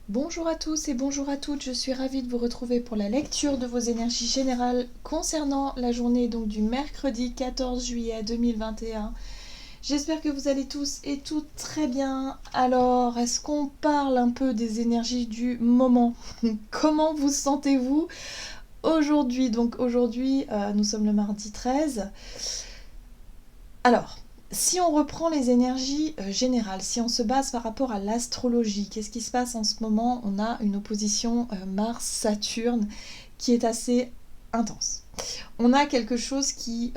Bonjour à tous et bonjour à toutes, je suis ravie de vous retrouver pour la lecture de vos énergies générales concernant la journée donc du mercredi 14 juillet 2021. J'espère que vous allez tous et toutes très bien. Alors, est-ce qu'on parle un peu des énergies du moment? Comment vous sentez-vous aujourd'hui? Donc aujourd'hui, nous sommes le mardi 13. Alors, si on reprend les énergies générales, si on se base par rapport à l'astrologie, qu'est-ce qui se passe en ce moment? On a une opposition Mars-Saturne qui est assez intense. On a quelque chose qui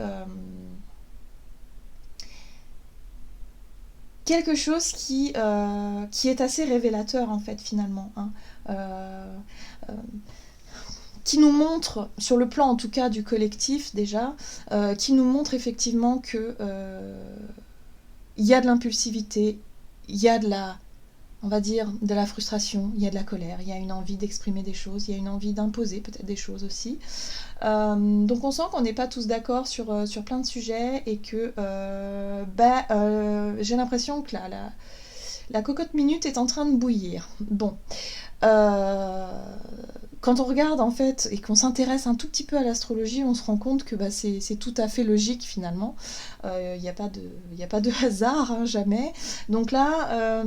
est assez révélateur en fait finalement, hein. Euh, euh, qui nous montre, sur le plan en tout cas du collectif déjà, qui nous montre effectivement que il y a de l'impulsivité, il y a on va dire, de la frustration, il y a de la colère, il y a une envie d'exprimer des choses, il y a une envie d'imposer peut-être des choses aussi. Donc on sent qu'on n'est pas tous d'accord sur plein de sujets et que j'ai l'impression que la cocotte minute est en train de bouillir. Bon, euh, quand on regarde en fait et qu'on s'intéresse un tout petit peu à l'astrologie, on se rend compte que c'est tout à fait logique finalement. Il n'y a pas de hasard, hein, jamais. Donc là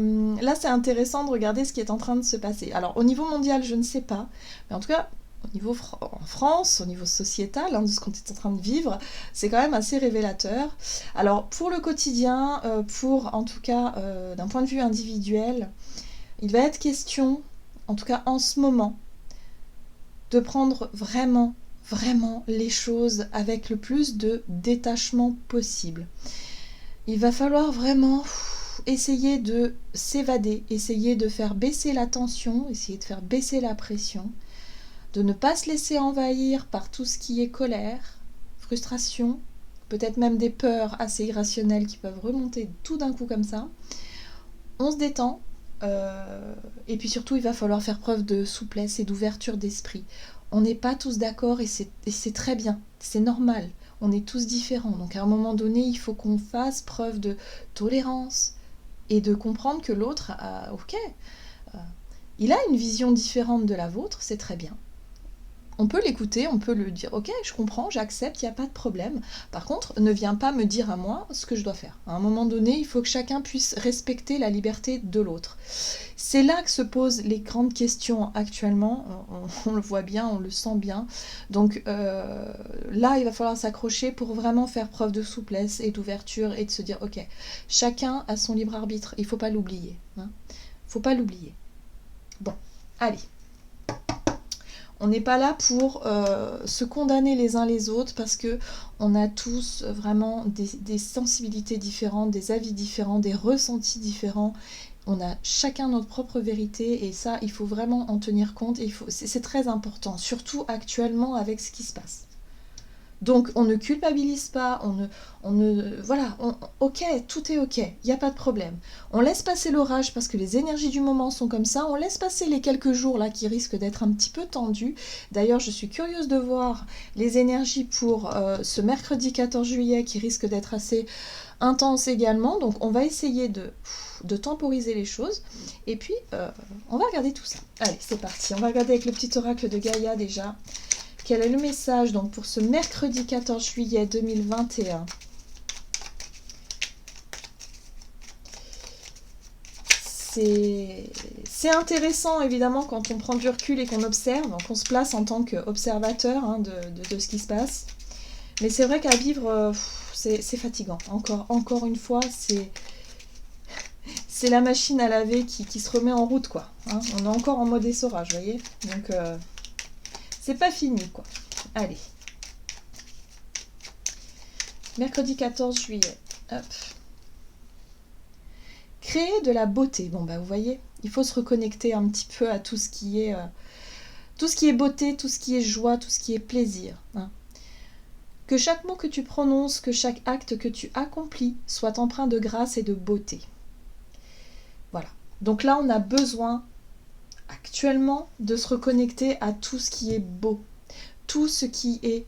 c'est intéressant de regarder ce qui est en train de se passer. Alors au niveau mondial, je ne sais pas, mais en tout cas au niveau en France, au niveau sociétal, hein, de ce qu'on est en train de vivre, c'est quand même assez révélateur. Alors pour le quotidien, pour en tout cas d'un point de vue individuel, il va être question, en tout cas en ce moment, de prendre vraiment, vraiment les choses avec le plus de détachement possible. Il va falloir vraiment essayer de s'évader, essayer de faire baisser la tension, essayer de faire baisser la pression, de ne pas se laisser envahir par tout ce qui est colère, frustration, peut-être même des peurs assez irrationnelles qui peuvent remonter tout d'un coup comme ça. On se détend, et puis surtout il va falloir faire preuve de souplesse et d'ouverture d'esprit. On n'est pas tous d'accord et c'est très bien, c'est normal, on est tous différents, donc à un moment donné il faut qu'on fasse preuve de tolérance et de comprendre que l'autre, ok, euh, il a une vision différente de la vôtre, c'est très bien. On peut l'écouter, on peut lui dire ok, je comprends, j'accepte, il n'y a pas de problème. Par contre, ne viens pas me dire à moi ce que je dois faire. À un moment donné, il faut que chacun puisse respecter la liberté de l'autre. C'est là que se posent les grandes questions actuellement, on le voit bien, on le sent bien. Donc là, il va falloir s'accrocher pour vraiment faire preuve de souplesse et d'ouverture et de se dire ok, chacun a son libre arbitre, il ne faut pas l'oublier. Hein. Faut pas l'oublier. Bon, allez. On n'est pas là pour se condamner les uns les autres parce que on a tous vraiment des sensibilités différentes, des avis différents, des ressentis différents. On a chacun notre propre vérité et ça, il faut vraiment en tenir compte. C'est très important, surtout actuellement avec ce qui se passe. Donc on ne culpabilise pas, voilà, ok, tout est ok, il n'y a pas de problème. On laisse passer l'orage parce que les énergies du moment sont comme ça, on laisse passer les quelques jours là qui risquent d'être un petit peu tendus. D'ailleurs, je suis curieuse de voir les énergies pour ce mercredi 14 juillet qui risquent d'être assez intenses également. Donc on va essayer de temporiser les choses et puis on va regarder tout ça. Allez, c'est parti, on va regarder avec le petit oracle de Gaïa déjà. Quel est le message donc pour ce mercredi 14 juillet 2021? C'est intéressant évidemment quand on prend du recul et qu'on observe, qu'on se place en tant qu'observateur hein, de ce qui se passe. Mais c'est vrai qu'à vivre, c'est fatigant. Encore une fois, c'est la machine à laver qui se remet en route, quoi. Hein. On est encore en mode essorage, vous voyez. Donc, c'est pas fini, quoi. Allez. Mercredi 14 juillet. Hop. Créer de la beauté. Bon, bah, vous voyez, il faut se reconnecter un petit peu à tout ce qui est beauté, tout ce qui est joie, tout ce qui est plaisir. Hein. Que chaque mot que tu prononces, que chaque acte que tu accomplis soit empreint de grâce et de beauté. Voilà. Donc là, on a besoin actuellement de se reconnecter à tout ce qui est beau, tout ce qui est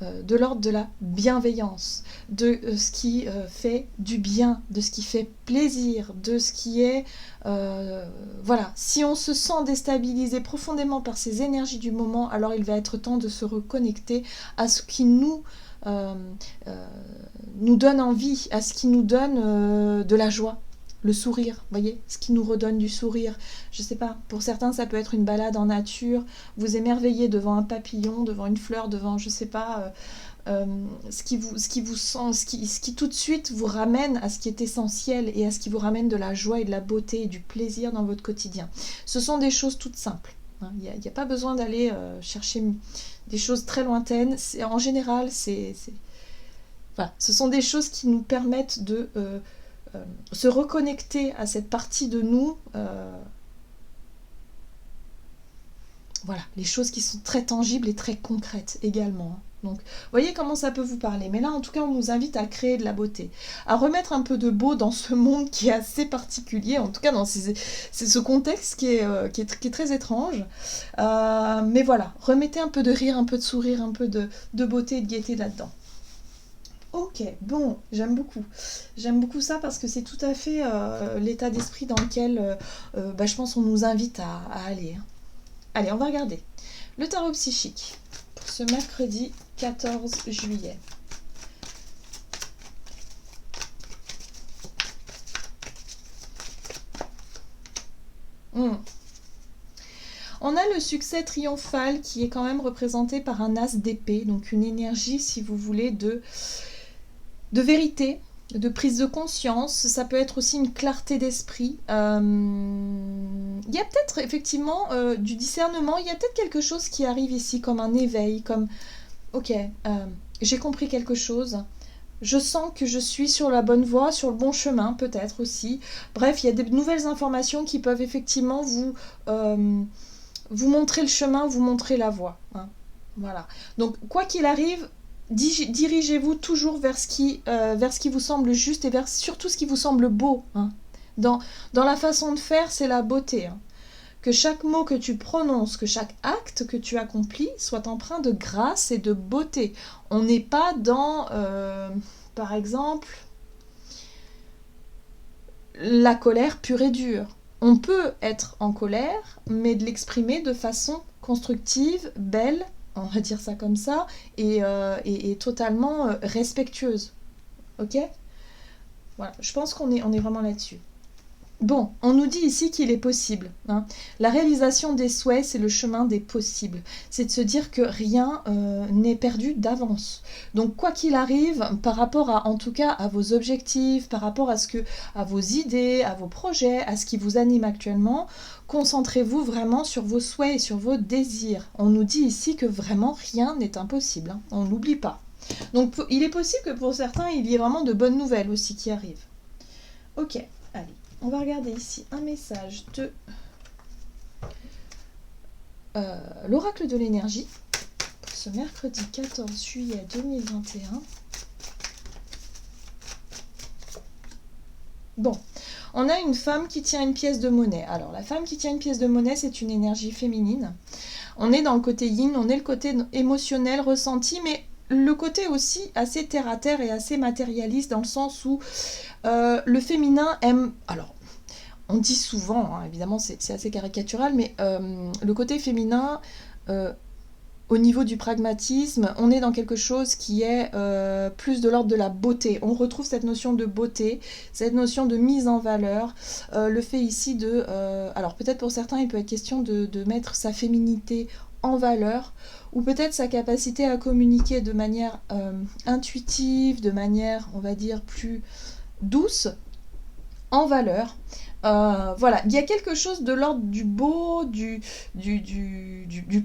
de l'ordre de la bienveillance, de ce qui fait du bien, de ce qui fait plaisir, de ce qui est... voilà, si on se sent déstabilisé profondément par ces énergies du moment, alors il va être temps de se reconnecter à ce qui nous donne envie, à ce qui nous donne de la joie. Le sourire, vous voyez, ce qui nous redonne du sourire. Je sais pas, pour certains ça peut être une balade en nature, vous émerveillez devant un papillon, devant une fleur, devant, je sais pas, ce qui vous sent, ce qui tout de suite vous ramène à ce qui est essentiel et à ce qui vous ramène de la joie et de la beauté et du plaisir dans votre quotidien. Ce sont des choses toutes simples. Hein. Il n'y a pas besoin d'aller chercher des choses très lointaines. En général, voilà. Ce sont des choses qui nous permettent de se reconnecter à cette partie de nous. Voilà, les choses qui sont très tangibles et très concrètes également. Donc, vous voyez comment ça peut vous parler. Mais là, en tout cas, on nous invite à créer de la beauté, à remettre un peu de beau dans ce monde qui est assez particulier, en tout cas dans ce contexte qui est très étrange. Mais voilà, remettez un peu de rire, un peu de sourire, un peu de beauté et de gaieté là-dedans. Ok, bon, j'aime beaucoup. J'aime beaucoup ça parce que c'est tout à fait l'état d'esprit dans lequel je pense qu'on nous invite à aller. Hein. Allez, on va regarder. Le tarot psychique pour ce mercredi 14 juillet. On a le succès triomphal qui est quand même représenté par un as d'épée, donc une énergie, si vous voulez, de vérité, de prise de conscience. Ça peut être aussi une clarté d'esprit. Il y a peut-être effectivement du discernement, il y a peut-être quelque chose qui arrive ici comme un éveil, comme ok, j'ai compris quelque chose. Je sens que je suis sur la bonne voie, sur le bon chemin peut-être aussi. Bref, il y a des nouvelles informations qui peuvent effectivement vous montrer le chemin, vous montrer la voie. Hein. Voilà. Donc, quoi qu'il arrive, dirigez-vous toujours vers ce qui vous semble juste et vers surtout ce qui vous semble beau. Hein. Dans la façon de faire, c'est la beauté. Hein. Que chaque mot que tu prononces, que chaque acte que tu accomplis soit empreint de grâce et de beauté. On n'est pas dans, par exemple, la colère pure et dure. On peut être en colère, mais de l'exprimer de façon constructive, belle, on va dire ça comme ça, et totalement respectueuse. Ok ? Voilà, je pense qu'on est vraiment là-dessus. Bon, on nous dit ici qu'il est possible. Hein. La réalisation des souhaits, c'est le chemin des possibles. C'est de se dire que rien n'est perdu d'avance. Donc, quoi qu'il arrive, par rapport en tout cas, à vos objectifs, par rapport à vos idées, à vos projets, à ce qui vous anime actuellement, concentrez-vous vraiment sur vos souhaits et sur vos désirs. On nous dit ici que vraiment rien n'est impossible. Hein. On n'oublie pas. Donc, il est possible que pour certains, il y ait vraiment de bonnes nouvelles aussi qui arrivent. Ok, allez. On va regarder ici un message de l'oracle de l'énergie pour ce mercredi 14 juillet 2021. Bon, on a une femme qui tient une pièce de monnaie. Alors, la femme qui tient une pièce de monnaie, c'est une énergie féminine. On est dans le côté yin, on est le côté émotionnel, ressenti, mais le côté aussi assez terre-à-terre et assez matérialiste dans le sens où le féminin aime... Alors, on dit souvent, hein, évidemment c'est assez caricatural, mais le côté féminin, au niveau du pragmatisme, on est dans quelque chose qui est plus de l'ordre de la beauté. On retrouve cette notion de beauté, cette notion de mise en valeur, le fait ici de... alors peut-être pour certains, il peut être question de mettre sa féminité en valeur, ou peut-être sa capacité à communiquer de manière intuitive, de manière, on va dire, plus douce, en valeur. Voilà, il y a quelque chose de l'ordre du beau, du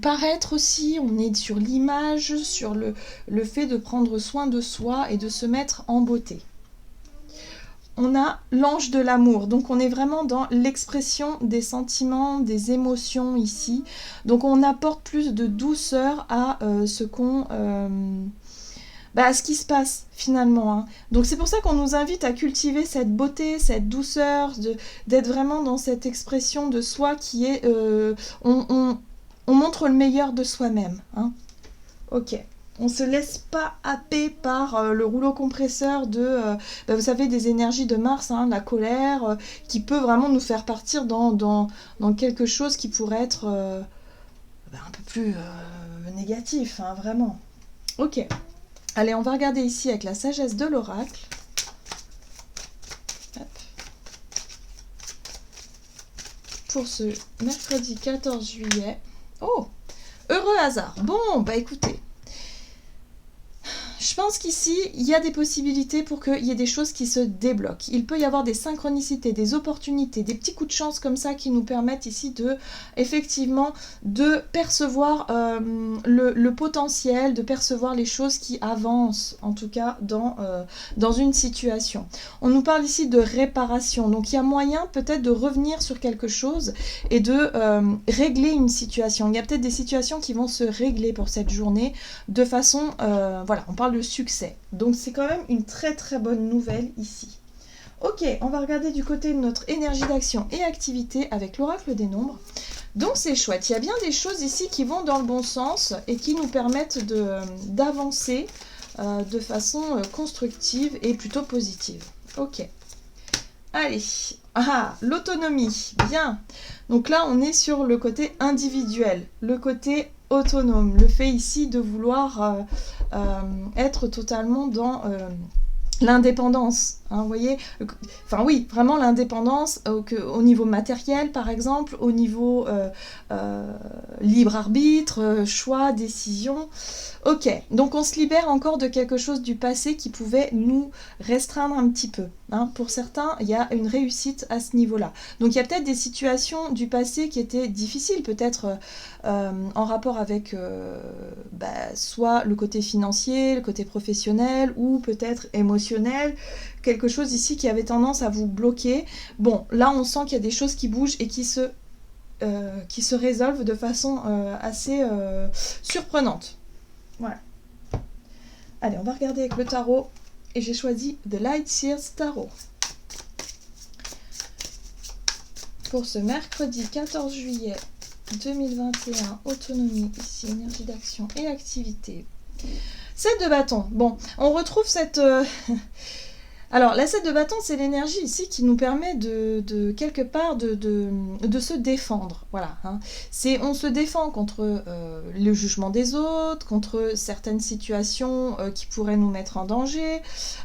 paraître aussi. On est sur l'image, sur le fait de prendre soin de soi et de se mettre en beauté. On a l'ange de l'amour, donc on est vraiment dans l'expression des sentiments, des émotions ici. Donc on apporte plus de douceur à ce qui se passe finalement. Hein. Donc c'est pour ça qu'on nous invite à cultiver cette beauté, cette douceur, d'être vraiment dans cette expression de soi qui est... on montre le meilleur de soi-même. Hein. Ok, On se laisse pas happer par le rouleau compresseur vous savez, des énergies de Mars, hein, la colère, qui peut vraiment nous faire partir dans quelque chose qui pourrait être un peu plus négatif, hein, vraiment. Ok. Allez, on va regarder ici avec la sagesse de l'oracle. Pour ce mercredi 14 juillet. Oh, heureux hasard. Bon, bah écoutez. Je pense qu'ici, il y a des possibilités pour qu'il y ait des choses qui se débloquent. Il peut y avoir des synchronicités, des opportunités, des petits coups de chance comme ça qui nous permettent ici effectivement, de percevoir le potentiel, de percevoir les choses qui avancent, en tout cas, dans une situation. On nous parle ici de réparation. Donc, il y a moyen peut-être de revenir sur quelque chose et de régler une situation. Il y a peut-être des situations qui vont se régler pour cette journée de façon... voilà, on parle de succès. Donc c'est quand même une très très bonne nouvelle ici. Ok, on va regarder du côté de notre énergie d'action et activité avec l'oracle des nombres. Donc c'est chouette, il y a bien des choses ici qui vont dans le bon sens et qui nous permettent d'avancer de façon constructive et plutôt positive. Ok. Allez, l'autonomie, bien. Donc là, on est sur le côté individuel, le côté autonome, le fait ici de vouloir être totalement dans l'indépendance, hein, vous voyez, enfin oui, vraiment l'indépendance au niveau matériel par exemple, au niveau libre arbitre, choix, décision. Ok, donc on se libère encore de quelque chose du passé qui pouvait nous restreindre un petit peu. Hein. Pour certains, il y a une réussite à ce niveau-là. Donc il y a peut-être des situations du passé qui étaient difficiles, peut-être en rapport avec soit le côté financier, le côté professionnel ou peut-être émotionnel, quelque chose ici qui avait tendance à vous bloquer. Bon, là on sent qu'il y a des choses qui bougent et qui se résolvent de façon assez surprenante. Voilà. Allez, on va regarder avec le tarot. Et j'ai choisi The Light Seers Tarot. Pour ce mercredi 14 juillet 2021, autonomie, ici, énergie d'action et activité. 7 de bâton. Bon, on retrouve cette... Alors, la 7 de bâton, c'est l'énergie ici qui nous permet de quelque part de se défendre. Voilà. Hein. On se défend contre le jugement des autres, contre certaines situations qui pourraient nous mettre en danger.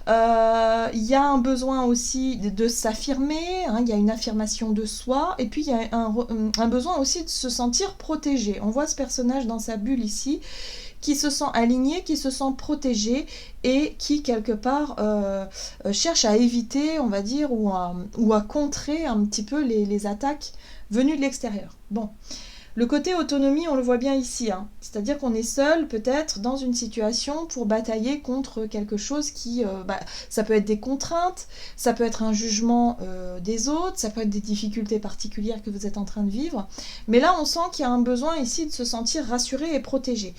Il y a un besoin aussi de s'affirmer, hein, il y a une affirmation de soi, et puis il y a un besoin aussi de se sentir protégé. On voit ce personnage dans sa bulle ici, qui se sent aligné, qui se sent protégé et qui quelque part cherche à éviter, on va dire, ou à contrer un petit peu les attaques venues de l'extérieur. Bon, le côté autonomie, on le voit bien ici, hein. C'est-à-dire qu'on est seul peut-être dans une situation pour batailler contre quelque chose qui, ça peut être des contraintes, ça peut être un jugement des autres, ça peut être des difficultés particulières que vous êtes en train de vivre, mais là on sent qu'il y a un besoin ici de se sentir rassuré et protégé.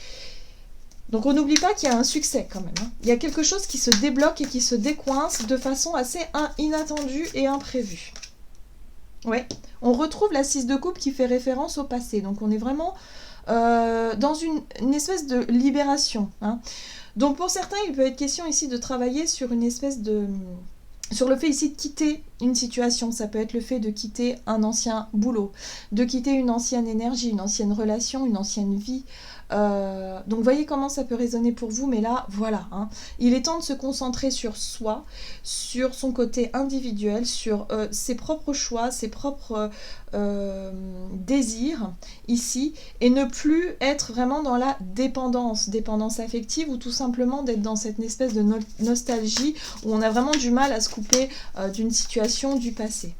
Donc on n'oublie pas qu'il y a un succès quand même. Hein. Il y a quelque chose qui se débloque et qui se décoince de façon assez inattendue et imprévue. Ouais, on retrouve la 6 de coupe qui fait référence au passé. Donc on est vraiment dans une espèce de libération. Hein. Donc pour certains, il peut être question ici de travailler sur une espèce de... Sur le fait ici de quitter une situation, ça peut être le fait de quitter un ancien boulot, de quitter une ancienne énergie, une ancienne relation, une ancienne vie. Donc voyez comment ça peut résonner pour vous, mais là, voilà. Hein. Il est temps de se concentrer sur soi, sur son côté individuel, sur ses propres choix, ses propres désirs ici, et ne plus être vraiment dans la dépendance affective, ou tout simplement d'être dans cette espèce de nostalgie où on a vraiment du mal à se couper d'une situation du passé.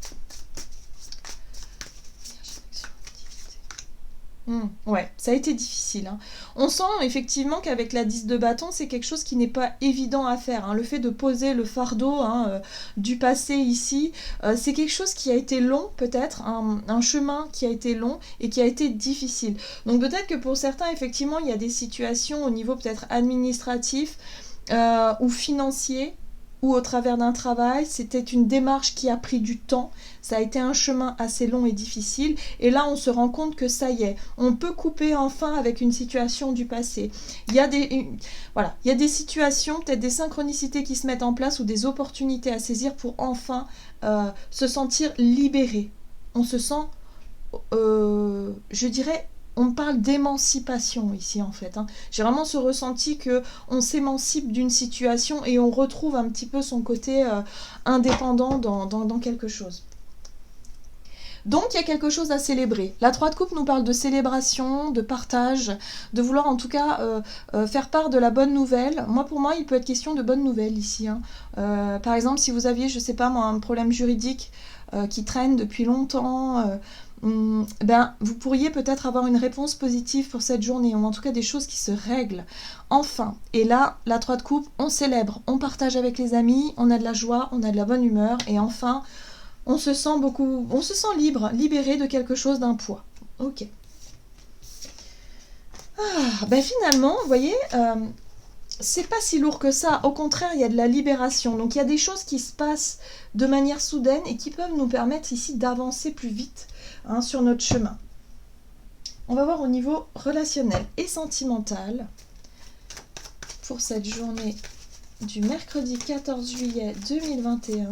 Ouais, ça a été difficile. Hein. On sent effectivement qu'avec la 10 de bâton, c'est quelque chose qui n'est pas évident à faire. Hein. Le fait de poser le fardeau du passé ici, c'est quelque chose qui a été long peut-être, un chemin qui a été long et qui a été difficile. Donc peut-être que pour certains, effectivement, il y a des situations au niveau peut-être administratif ou financier ou au travers d'un travail. C'était une démarche qui a pris du temps, ça a été un chemin assez long et difficile, et là on se rend compte que ça y est, on peut couper enfin avec une situation du passé. Il y a voilà, il y a des situations, peut-être des synchronicités qui se mettent en place ou des opportunités à saisir pour enfin se sentir libéré. On se sent, je dirais, on parle d'émancipation ici en fait. J'ai vraiment ce ressenti que on s'émancipe d'une situation et on retrouve un petit peu son côté indépendant dans quelque chose. Donc il y a quelque chose à célébrer. La 3 de coupe nous parle de célébration, de partage, de vouloir en tout cas faire part de la bonne nouvelle. Moi, pour moi, il peut être question de bonne nouvelle ici. Par exemple, si vous aviez, je sais pas moi, un problème juridique qui traîne depuis longtemps, ben, vous pourriez peut-être avoir une réponse positive pour cette journée, ou en tout cas des choses qui se règlent. Enfin, et là, la 3 de coupe, on célèbre, on partage avec les amis, on a de la joie, on a de la bonne humeur, et enfin, on se sent libre, libéré de quelque chose, d'un poids. Ok. Ben finalement, vous voyez, c'est pas si lourd que ça. Au contraire, il y a de la libération. Donc il y a des choses qui se passent de manière soudaine et qui peuvent nous permettre ici d'avancer plus vite sur notre chemin. On va voir au niveau relationnel et sentimental pour cette journée du mercredi 14 juillet 2021.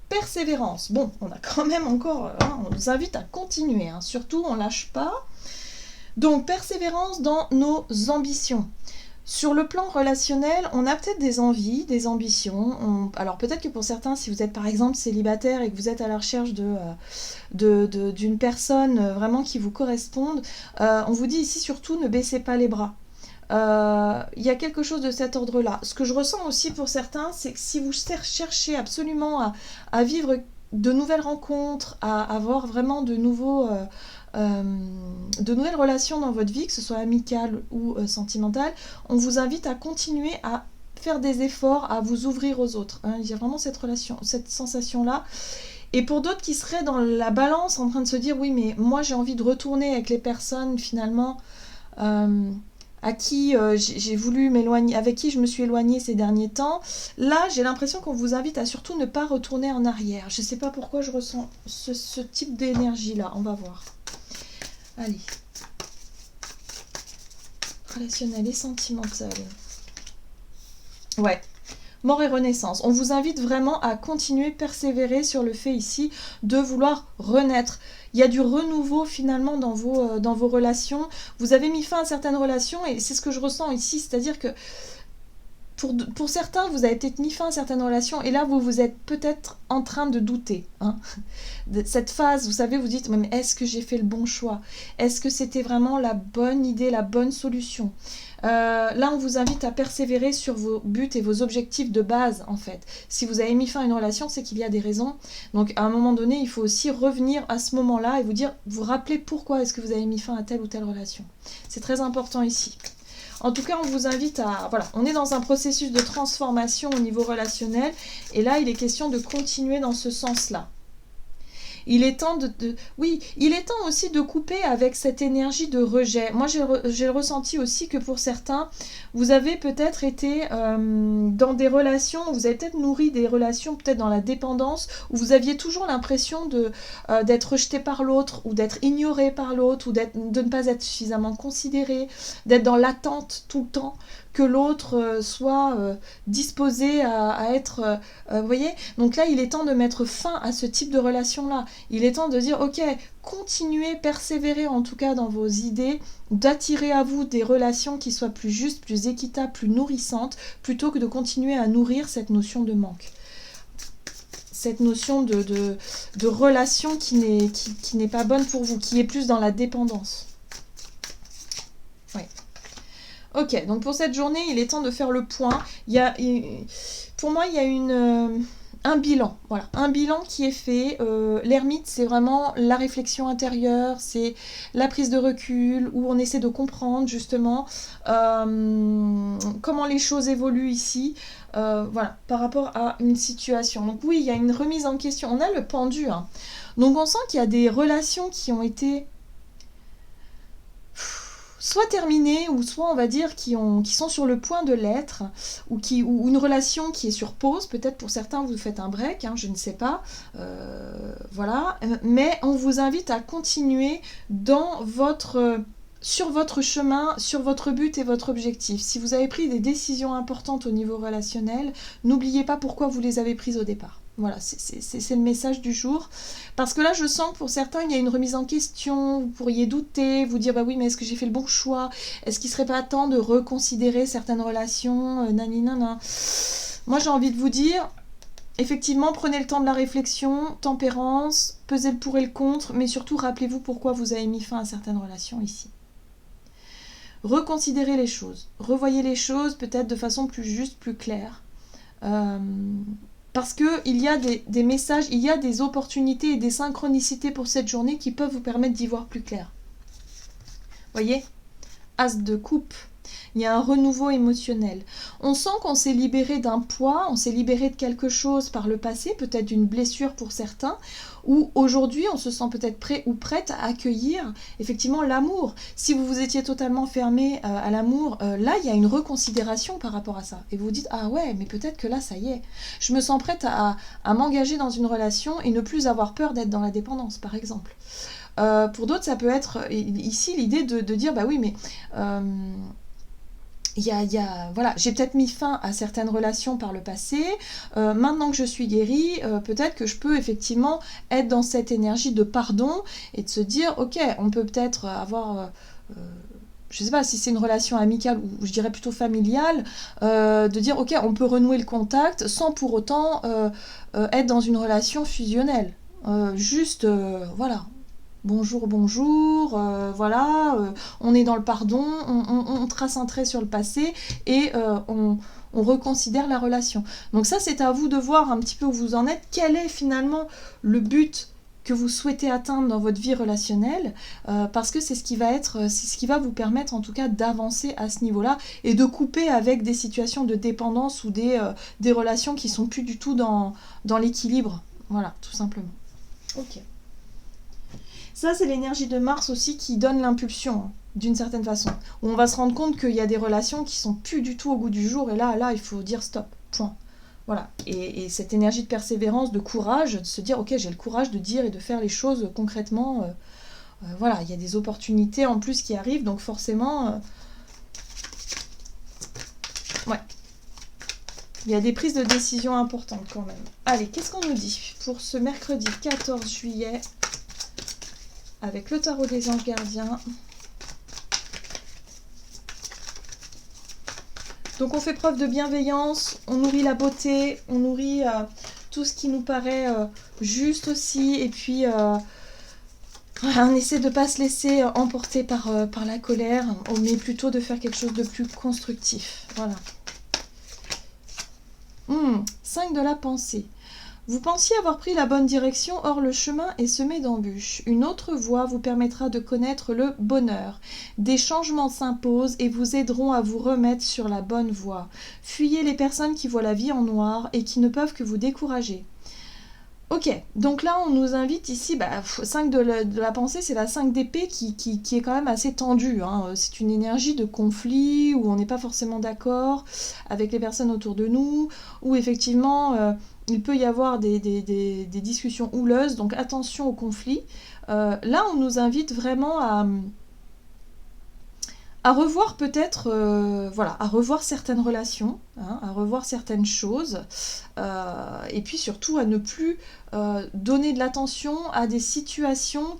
Persévérance. Bon, on a quand même encore, on nous invite à continuer, surtout on lâche pas. Donc persévérance dans nos ambitions. Sur le plan relationnel, on a peut-être des envies, des ambitions. Alors peut-être que pour certains, si vous êtes par exemple célibataire et que vous êtes à la recherche d'une personne vraiment qui vous corresponde, on vous dit ici surtout ne baissez pas les bras. Il y a quelque chose de cet ordre-là. Ce que je ressens aussi pour certains, c'est que si vous cherchez absolument à vivre de nouvelles rencontres, à avoir vraiment de nouvelles relations dans votre vie, que ce soit amicale ou sentimentale, on vous invite à continuer à faire des efforts, à vous ouvrir aux autres. Il y a vraiment cette sensation-là. Et pour d'autres qui seraient dans la balance, en train de se dire, oui, mais moi j'ai envie de retourner avec les personnes finalement à qui j'ai voulu m'éloigner, avec qui je me suis éloignée ces derniers temps. Là, j'ai l'impression qu'on vous invite à surtout ne pas retourner en arrière. Je ne sais pas pourquoi je ressens ce type d'énergie-là. On va voir. Allez. Relationnel et sentimental. Ouais. Mort et renaissance. On vous invite vraiment à continuer, persévérer sur le fait ici de vouloir renaître. Il y a du renouveau finalement dans vos relations. Vous avez mis fin à certaines relations et c'est ce que je ressens ici. C'est-à-dire que pour certains, vous avez peut-être mis fin à certaines relations et là, vous êtes peut-être en train de douter. Cette phase, vous savez, vous dites, mais est-ce que j'ai fait le bon choix? Est-ce que c'était vraiment la bonne idée, la bonne solution? Là, on vous invite à persévérer sur vos buts et vos objectifs de base, en fait. Si vous avez mis fin à une relation, c'est qu'il y a des raisons. Donc, à un moment donné, il faut aussi revenir à ce moment-là et vous rappeler pourquoi est-ce que vous avez mis fin à telle ou telle relation. C'est très important ici. En tout cas, on vous invite à... Voilà, on est dans un processus de transformation au niveau relationnel. Et là, il est question de continuer dans ce sens-là. Il est temps il est temps aussi de couper avec cette énergie de rejet. Moi, j'ai ressenti aussi que pour certains, vous avez peut-être été dans des relations, vous avez peut-être nourri des relations peut-être dans la dépendance, où vous aviez toujours l'impression d'être rejeté par l'autre, ou d'être ignoré par l'autre, ou de ne pas être suffisamment considéré, d'être dans l'attente tout le temps que l'autre soit disposé à être... vous voyez? Donc là, il est temps de mettre fin à ce type de relation-là. Il est temps de dire, ok, continuez, persévérez en tout cas dans vos idées, d'attirer à vous des relations qui soient plus justes, plus équitables, plus nourrissantes, plutôt que de continuer à nourrir cette notion de manque. Cette notion de relation qui n'est pas bonne pour vous, qui est plus dans la dépendance. Oui. Ok, donc pour cette journée, il est temps de faire le point. Pour moi, il y a un bilan. Voilà, un bilan qui est fait. L'ermite, c'est vraiment la réflexion intérieure, c'est la prise de recul, où on essaie de comprendre justement comment les choses évoluent ici. Voilà, par rapport à une situation. Donc oui, il y a une remise en question. On a le pendu. Donc on sent qu'il y a des relations qui ont été... soit terminés, ou soit on va dire qui sont sur le point de l'être, ou une relation qui est sur pause, peut-être pour certains vous faites un break, hein, je ne sais pas, voilà, mais on vous invite à continuer sur votre chemin, sur votre but et votre objectif. Si vous avez pris des décisions importantes au niveau relationnel, n'oubliez pas pourquoi vous les avez prises au départ. Voilà, c'est le message du jour. Parce que là, je sens que pour certains, il y a une remise en question, vous pourriez douter, vous dire, bah oui, mais est-ce que j'ai fait le bon choix? Est-ce qu'il ne serait pas temps de reconsidérer certaines relations? Naninana. Moi, j'ai envie de vous dire, effectivement, prenez le temps de la réflexion, tempérance, pesez le pour et le contre, mais surtout, rappelez-vous pourquoi vous avez mis fin à certaines relations ici. Reconsidérez les choses, revoyez les choses peut-être de façon plus juste, plus claire. Parce qu'il y a des messages, il y a des opportunités et des synchronicités pour cette journée qui peuvent vous permettre d'y voir plus clair. Voyez ? As de coupe. Il y a un renouveau émotionnel. On sent qu'on s'est libéré d'un poids, on s'est libéré de quelque chose par le passé, peut-être d'une blessure pour certains, ou aujourd'hui on se sent peut-être prêt ou prête à accueillir effectivement l'amour. Si vous vous étiez totalement fermé à l'amour, là il y a une reconsidération par rapport à ça. Et vous vous dites, ah ouais, mais peut-être que là ça y est. Je me sens prête à m'engager dans une relation et ne plus avoir peur d'être dans la dépendance, par exemple. Pour d'autres, ça peut être ici l'idée de dire, bah oui, mais... voilà, j'ai peut-être mis fin à certaines relations par le passé, maintenant que je suis guérie, peut-être que je peux effectivement être dans cette énergie de pardon et de se dire, ok, on peut peut-être avoir, je ne sais pas si c'est une relation amicale ou je dirais plutôt familiale, de dire, ok, on peut renouer le contact sans pour autant être dans une relation fusionnelle. Voilà. Bonjour, bonjour, voilà, on est dans le pardon, on trace un trait sur le passé et on reconsidère la relation. Donc ça, c'est à vous de voir un petit peu où vous en êtes. Quel est finalement le but que vous souhaitez atteindre dans votre vie relationnelle, parce que c'est ce qui va vous permettre en tout cas d'avancer à ce niveau-là et de couper avec des situations de dépendance ou des relations qui sont plus du tout dans l'équilibre. Voilà, tout simplement. Ok. Ça, c'est l'énergie de Mars aussi qui donne l'impulsion, hein, d'une certaine façon. Où on va se rendre compte qu'il y a des relations qui sont plus du tout au goût du jour, et là, il faut dire stop, point. Voilà. Et cette énergie de persévérance, de courage, de se dire, ok, j'ai le courage de dire et de faire les choses concrètement. Voilà, il y a des opportunités en plus qui arrivent, donc forcément... ouais. Il y a des prises de décision importantes quand même. Allez, qu'est-ce qu'on nous dit pour ce mercredi 14 juillet avec le tarot des anges gardiens. Donc on fait preuve de bienveillance, on nourrit la beauté, on nourrit tout ce qui nous paraît juste aussi, et puis on essaie de ne pas se laisser emporter par la colère, mais plutôt de faire quelque chose de plus constructif. Voilà. 5 de la pensée. Vous pensiez avoir pris la bonne direction, or le chemin est semé d'embûches. Une autre voie vous permettra de connaître le bonheur. Des changements s'imposent et vous aideront à vous remettre sur la bonne voie. Fuyez les personnes qui voient la vie en noir et qui ne peuvent que vous décourager. Ok, donc là on nous invite ici, 5 de la pensée, c'est la 5 d'épée qui est quand même assez tendue. Hein. C'est une énergie de conflit où on n'est pas forcément d'accord avec les personnes autour de nous, où effectivement il peut y avoir des discussions houleuses, donc attention au conflit. Là on nous invite vraiment à revoir peut-être, à revoir certaines relations, hein, à revoir certaines choses, et puis surtout à ne plus donner de l'attention à des situations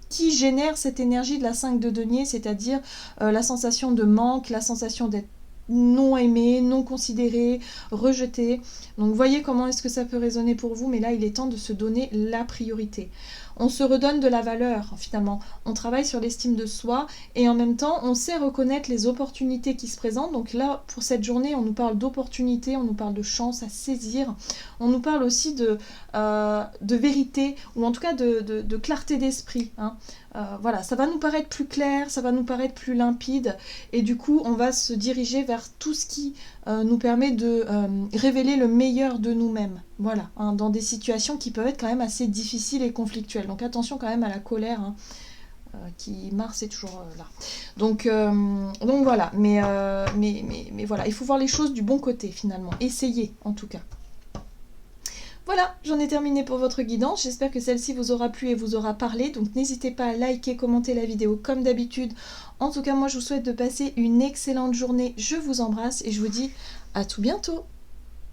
qui génèrent cette énergie de la 5 de denier, c'est-à-dire la sensation de manque, la sensation d'être non aimé, non considéré, rejeté. Donc voyez comment est-ce que ça peut résonner pour vous, mais là il est temps de se donner la priorité. On se redonne de la valeur finalement, on travaille sur l'estime de soi et en même temps on sait reconnaître les opportunités qui se présentent. Donc là pour cette journée on nous parle d'opportunités, on nous parle de chance à saisir, on nous parle aussi de vérité ou en tout cas de clarté d'esprit, hein. Voilà, ça va nous paraître plus clair, ça va nous paraître plus limpide et du coup on va se diriger vers tout ce qui nous permet de révéler le meilleur de nous-mêmes, voilà, hein, dans des situations qui peuvent être quand même assez difficiles et conflictuelles. Donc attention quand même à la colère, hein. qui Mars est toujours là. Donc voilà, mais voilà, il faut voir les choses du bon côté finalement. Essayez en tout cas. Voilà, j'en ai terminé pour votre guidance. J'espère que celle-ci vous aura plu et vous aura parlé. Donc n'hésitez pas à liker, commenter la vidéo comme d'habitude. En tout cas, moi je vous souhaite de passer une excellente journée. Je vous embrasse et je vous dis à tout bientôt.